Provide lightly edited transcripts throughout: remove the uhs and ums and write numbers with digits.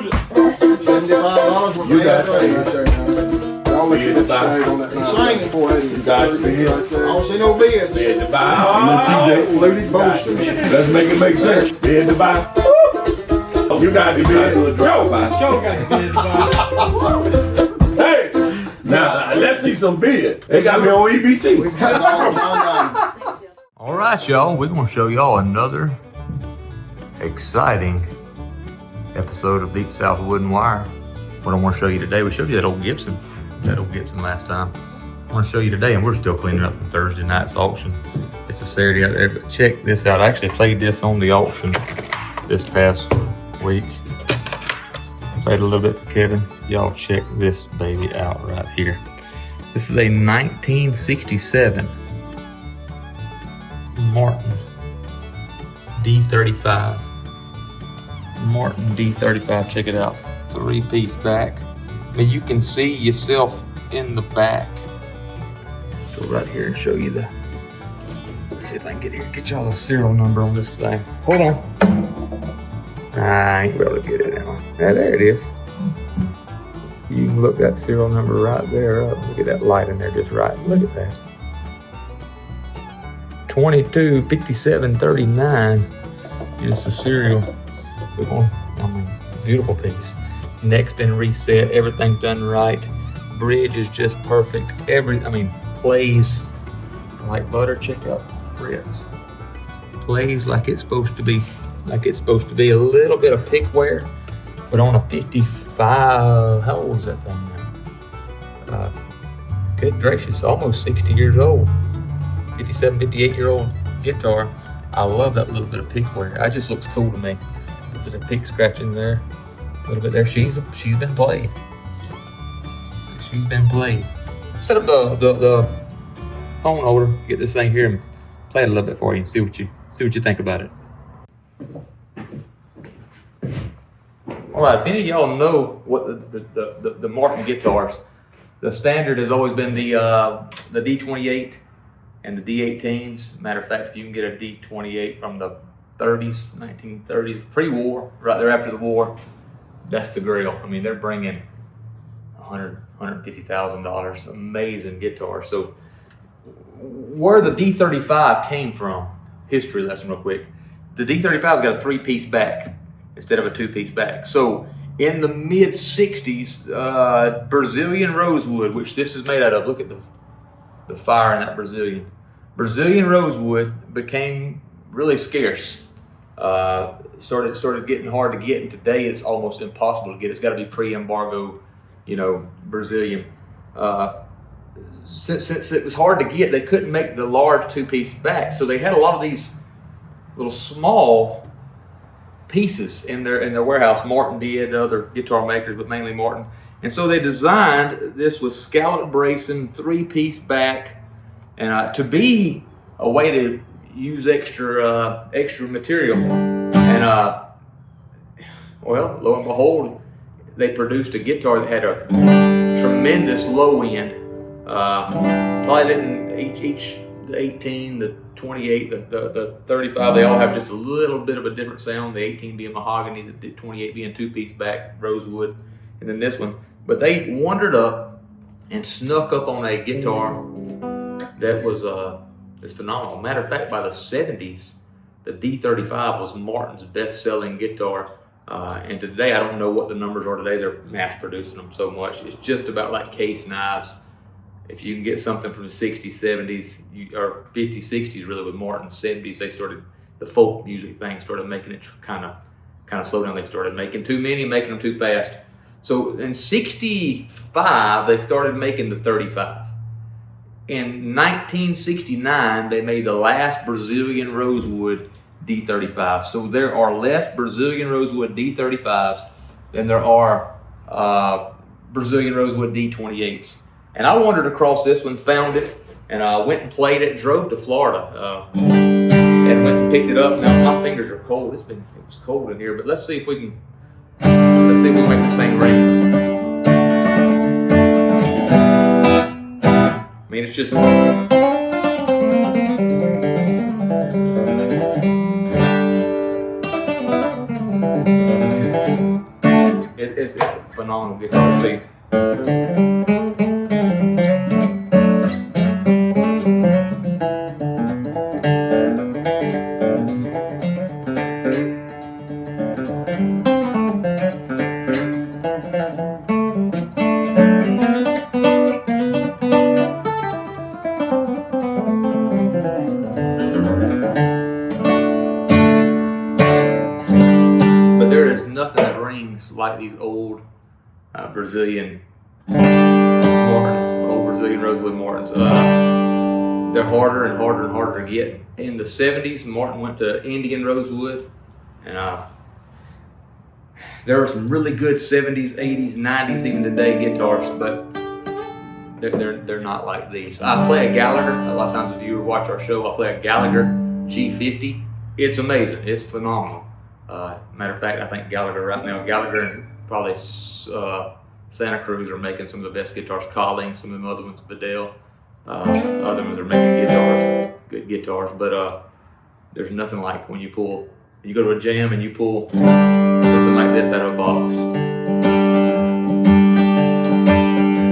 use it. $75 worth You of got air. Y'all look at that shade on that. He's singing for it. You got it. I don't see no bids. Bid to buy. TJ fluted bolsters. Let's make it make sense. Bid to buy. You got the bid. Joe got the bid to buy. Hey, now let's see some bid. They got me on EBT. We got it all done. All right, y'all, we're gonna show y'all another exciting episode of Deep South Wood and Wire. What I want to show you today, we showed you that old Gibson last time. I want to show you today, and we're still cleaning up from Thursday night's auction. It's a Saturday out there, but check this out. I actually played this on the auction this past week. Played a little bit for Kevin. Y'all check this baby out right here. This is a 1967 Martin D35. Martin D35, check it out. 3-piece back. I mean, you can see yourself in the back. Go right here and show you the, let's see if I can get y'all the serial number on this thing. Hold on. I ain't able to get it now. Yeah, there it is. You can look that serial number right there up. Look at that light in there just right. Look at that. 225739 is the serial. We're going, I mean, beautiful piece. Neck's been reset, everything's done right. Bridge is just perfect. Plays like butter. Check out frets. Plays like it's supposed to be. Like it's supposed to be. A little bit of pick wear, but on a 55, how old is that thing now? Good gracious, almost 60 years old. 57, 58-year-old guitar. I love that little bit of pick wear. It just looks cool to me. A little bit of pick scratching there, a little bit there. She's been played. She's been played. Set up the phone holder. Get this thing here and play it a little bit for you and see what you think about it. All right, if any of y'all know what the Martin guitars, the standard has always been the D28 and the D18s. Matter of fact, if you can get a D28 from the 30s, 1930s, pre-war, right there after the war, that's the grail. I mean, they're bringing $150,000. Amazing guitar. So where the D35 came from, history lesson real quick. The D35's got a 3-piece back instead of a 2-piece back. So in the mid 60s, Brazilian Rosewood, which this is made out of, look at the fire in that Brazilian. Brazilian Rosewood became really scarce. Started getting hard to get, and today it's almost impossible to get. It's got to be pre-embargo, Brazilian. Since it was hard to get, they couldn't make the large 2-piece back, so they had a lot of these little small pieces in their warehouse. Martin did, other guitar makers, but mainly Martin. And so they designed this with scallop bracing, 3-piece back, and to be a way to use extra material. And well, lo and behold, they produced a guitar that had a tremendous low end. Probably didn't each the 18, the 28, the 35, they all have just a little bit of a different sound. The 18 being mahogany, the 28 being 2-piece back rosewood, and then this one. But they wandered up and snuck up on a guitar that was it's phenomenal. Matter of fact, by the 70s, the D35 was Martin's best-selling guitar. And today, I don't know what the numbers are today. They're mass-producing them so much. It's just about like case knives. If you can get something from the 60s, 70s, or 50s, 60s, really with Martin, 70s, they started, the folk music thing started making it kind of slow down. They started making too many, making them too fast. So in 65, they started making the 35. In 1969, they made the last Brazilian Rosewood D35. So there are less Brazilian Rosewood D35s than there are Brazilian Rosewood D28s. And I wandered across this one, found it, and I went and played it, drove to Florida, and went and picked it up. Now my fingers are cold. It was cold in here, but let's see if we can make the same ring. I mean, it's just It's a phenomenal guitar to see. Nothing that rings like these old Brazilian Martins, old Brazilian Rosewood Martins. They're harder and harder and harder to get. In the 70s, Martin went to Indian Rosewood, and there are some really good 70s, 80s, 90s, even today guitars, but they're not like these. I play a Gallagher. A lot of times, if you watch our show, I play a Gallagher G50. It's amazing. It's phenomenal. Matter of fact, I think Gallagher right now, Gallagher and probably Santa Cruz are making some of the best guitars. Colling, some of the other ones, Vidal, other ones are making guitars, good guitars. But there's nothing like when you go to a jam and you pull something like this out of a box.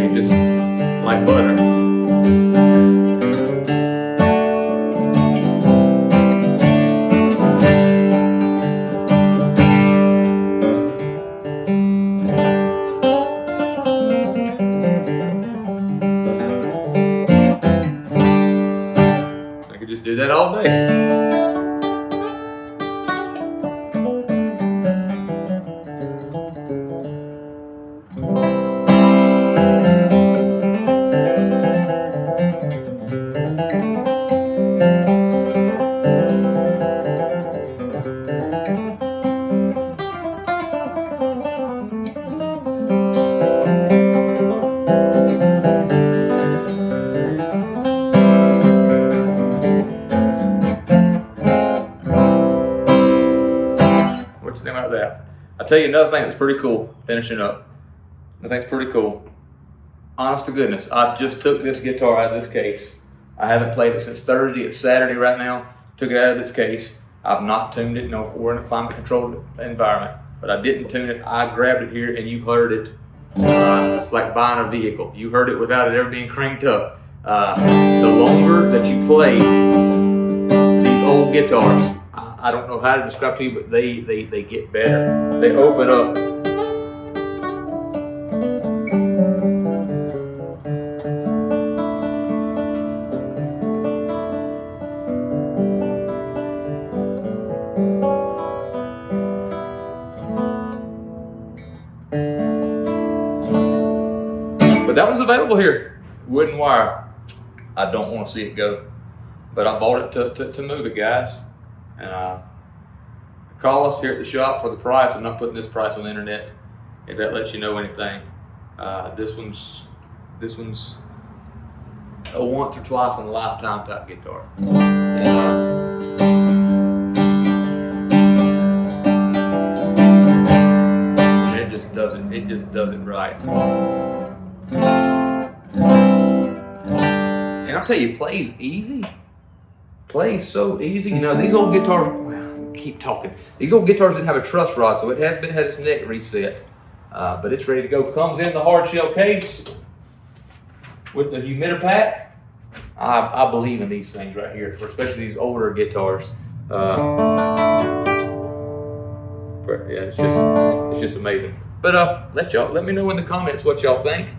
It's just like butter. Do that all day. About that, I'll tell you another thing that's pretty cool. Finishing up, I think it's pretty cool. Honest to goodness, I just took this guitar out of this case. I haven't played it since Thursday. It's Saturday right now. Took it out of this case. I've not tuned it. No, we're in a climate controlled environment, but I didn't tune it. I grabbed it here, and you heard it. It's like buying a vehicle. You heard it without it ever being cranked up. The longer that you play these old guitars, I don't know how to describe to you, but they get better. They open up. But that was available here, wood and wire. I don't want to see it go, but I bought it to move it, guys. And call us here at the shop for the price. I'm not putting this price on the internet, if that lets you know anything. This one's a once or twice in a lifetime type guitar. And it just does it right. And I'll tell you, it plays easy. Plays so easy. You know, these old guitars, keep talking. These old guitars didn't have a truss rod, so it has been had its neck reset. But it's ready to go. Comes in the hard shell case with the humidipack. I believe in these things right here, especially these older guitars. Yeah, it's just amazing. But let me know in the comments what y'all think.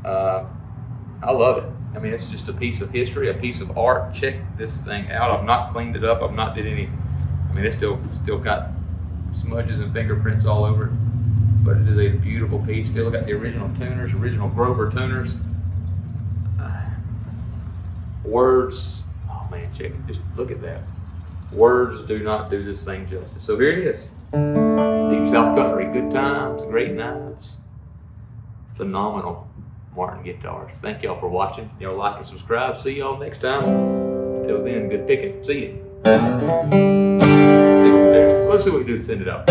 I love it. I mean, it's just a piece of history, a piece of art. Check this thing out. I've not cleaned it up. I've not did any. I mean, it's still got smudges and fingerprints all over it. But it is a beautiful piece. Still got the original tuners, original Grover tuners. Words. Oh man, check it. Just look at that. Words do not do this thing justice. So here it is. Deep South Cutlery. Good times, great knives. Phenomenal Martin guitars. Thank y'all for watching. Y'all like and subscribe. See y'all next time. Until then, good picking. See you. Let's see what we do to thin it up.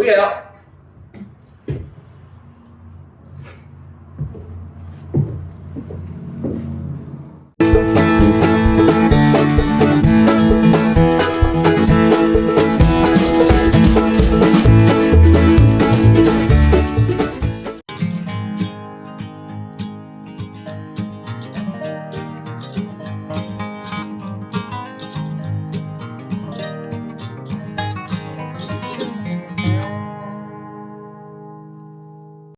We out.